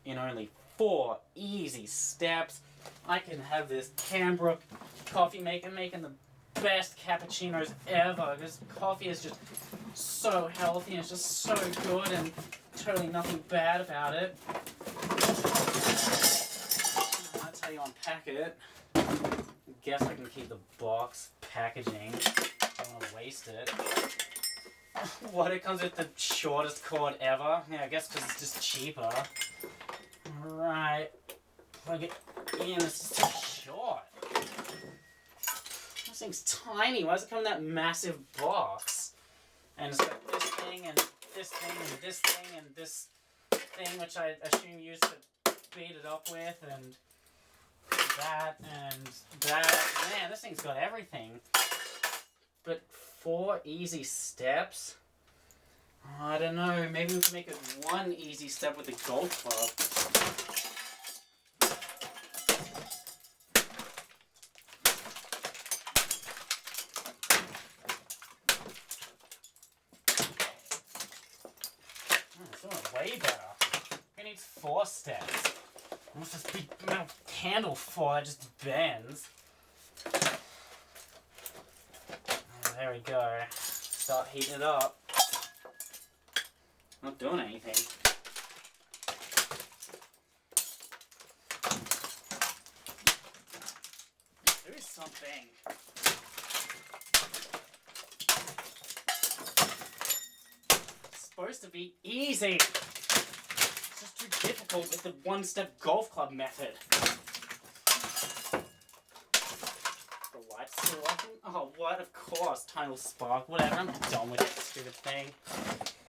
in only 4 easy steps, I can have this Kambrook coffee maker making the best cappuccinos ever. Because coffee is just so healthy and it's just so good and totally nothing bad about it. That's how you unpack it. I guess I can keep the box packaging. I don't want to waste it. What, it comes with the shortest cord ever? Yeah, I guess because it's just cheaper. Alright. Plug it in. It's just too short. This thing's tiny. Why does it come in that massive box? And it's got this thing and this thing and this thing and this thing, which I assume you used to beat it up with, and that and that. Man, this thing's got everything. But 4 easy steps? I don't know, maybe we can make it 1 easy step with the golf club. It's doing way better. It needs 4 steps. What's this big metal handle for that just bends? There we go. Start heating it up. Not doing anything. There is something. It's supposed to be easy. It's just too difficult with the 1-step golf club method. Lights still working? Oh, what? Of course. Tiny little spark. Whatever. I'm done with this stupid thing.